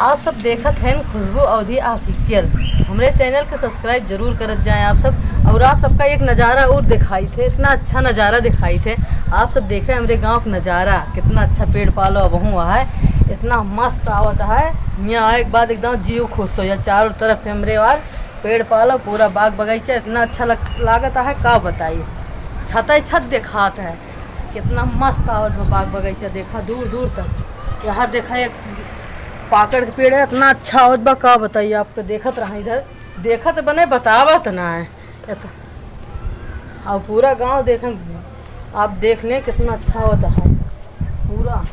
आप सब देखत हैं खुशबू अवधी ऑफिशियल। हमारे चैनल को सब्सक्राइब जरूर करत जाएं आप सब। और आप सबका एक नज़ारा और दिखाई थे, इतना अच्छा नज़ारा दिखाई थे। आप सब देखें हमारे गांव का नज़ारा कितना अच्छा, पेड़ पालो अब हुआ है, इतना मस्त आवत है। यहाँ आए के बाद एकदम जीव खुश हो जाए। चारों तरफ हमारे वार पेड़ पालो, पूरा बाग बगीचा इतना अच्छा लागत है, का बताइए। छत दिखात है, कितना मस्त आवत है बाग बगीचा। देखा दूर दूर तक, यहाँ देखा एक पाकड़ के पेड़ है, इतना अच्छा आवत बा, का बताइए आपको। देखत रहा इधर, देखत बने बतावत ना है। और पूरा गांव देखें, आप देख लें कितना अच्छा होता है, पूरा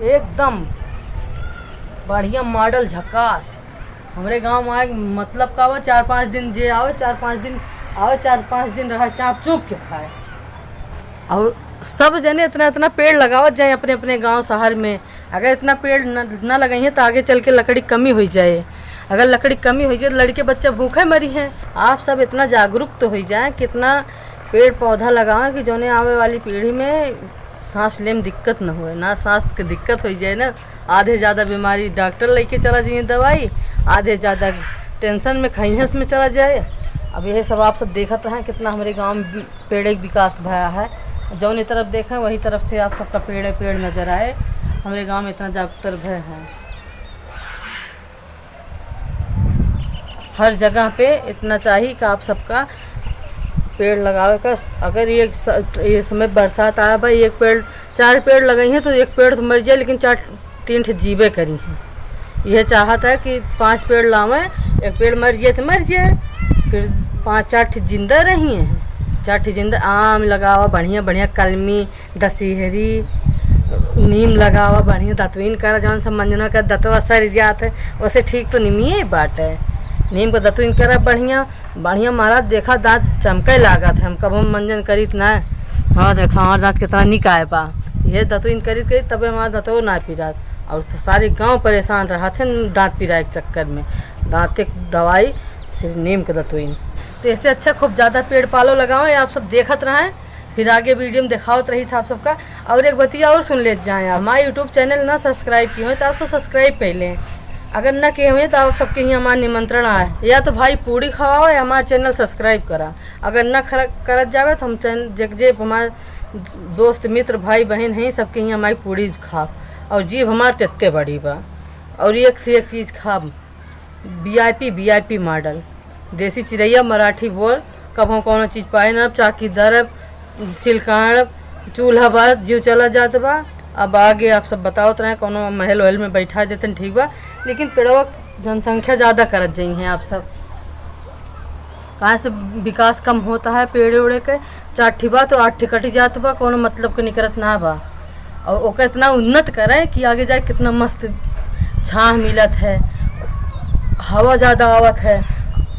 एकदम बढ़िया मॉडल झकास। हमारे गांव में आए मतलब का वो 4-5 दिन जे आवे, 4-5 दिन आवे, 4-5 दिन रहा, चाप चुप के खाए। और सब जने इतना इतना पेड़ लगावत जाए अपने अपने गांव शहर में। अगर इतना पेड़ न लगाइए तो आगे चल के लकड़ी कमी हो जाए। अगर लकड़ी कमी हो जाए तो लड़के बच्चे भूखे मरी हैं। आप सब इतना जागरूक तो हो जाए, कितना पेड़ पौधा लगाएं कि जोने आने वाली पीढ़ी में सांस लेने में दिक्कत न हो, ना सांस की दिक्कत हो जाए ना। आधे ज़्यादा बीमारी डॉक्टर लेके चला जाइए दवाई, आधे ज़्यादा टेंशन में खैहस में चला जाए। अब यही सब आप सब देखते हैं कितना हमारे गाँव में पेड़ एक विकास भया है। जौन तरफ देखें वही तरफ से आप सबका पेड़ नज़र आए। हमारे गांव में इतना जागरूकता भय है, हर जगह पे इतना चाहिए कि आप सबका पेड़ लगावे का। अगर ये समय बरसात आया भाई, एक पेड़ 4 पेड़ लगाई हैं तो एक पेड़ तो मर जाए, लेकिन 3 जीवे करी हैं। यह चाहता है कि 5 पेड़ लावें, एक पेड़ मर जाए तो मर जाए, फिर 5-4 जिंदा रही हैं। 4 जिंदा आम लगावा बढ़िया बढ़िया, कलमी, दशहरी, नीम लगावा बढ़िया। दतवीन करा जौन सब मंजना का दतवा सर जात है, वैसे ठीक तो नीमिए बात है। नीम का दतवीन करा बढ़िया बढ़िया। महाराज देखा दांत चमके लागत है, हम कब हम मंजन करीत ना। हाँ देखा हमारा दांत कितना निक आए बा, ये दतवीन करीत तबे हमारा दांतों ना पिरात। और सारे गांव परेशान रहा थे दांत पिराए के चक्कर में। दांत एक दवाई सिर्फ नीम का दतवीन। तो इससे अच्छा खूब ज़्यादा पेड़ पालो लगाओ, आप सब देखत रहें, फिर आगे वीडियो में दिखावत रही था आप सबका। और एक बतिया और सुन ले जाएँ, आप हमारे यूट्यूब चैनल ना सब्सक्राइब किए हैं तो आप सब सब्सक्राइब कर लें। अगर ना किए हुए तो आप सबके ही हमारा निमंत्रण आए, या तो भाई पूड़ी खवाओ या हमारा चैनल सब्सक्राइब करा। अगर ना करत जावे तो हम चैनल जे हमारे दोस्त मित्र भाई बहन हैं, सबके ही हमारी पूड़ी खा। और जीव हमारे तेत्ते बड़ी बा, और एक से एक चीज़ खा। VIP मॉडल देसी चिड़ैया मराठी बोल, कब हम कौन चीज़ पाए न, चाकी दरब सिलकाड़ चूल्हा बात जीव चला जात बा। अब आगे आप सब बताओ रहे कोनो महल वहल में बैठा देते ठीक बा, लेकिन पेड़वा जनसंख्या ज़्यादा करत जाई हैं आप सब। कहाँ से विकास कम होता है पेड़ उड़े के। 4 बा तो 8 कटी जात बा, कोनो मतलब के निकरत ना बा। और ओके इतना उन्नत करें कि आगे जाए कितना मस्त छाह मिलत है, हवा ज़्यादा आवत है।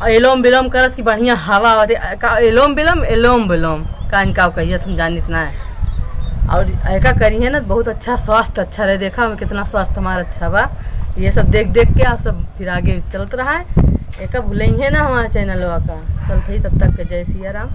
एलोम विलोम करत कि बढ़िया हवा आवत है। एलोम विलोम कान का कहिए तुम जानित ना है। और ऐसा करी है ना बहुत अच्छा, स्वास्थ्य अच्छा रहे। देखा हमें कितना स्वास्थ्य हमारा अच्छा बा। ये सब देख के आप सब फिर आगे चलते रहा है। एक भूलेंगे ना हमारे चैनल का। चलते ही तब तक के जय सिया राम।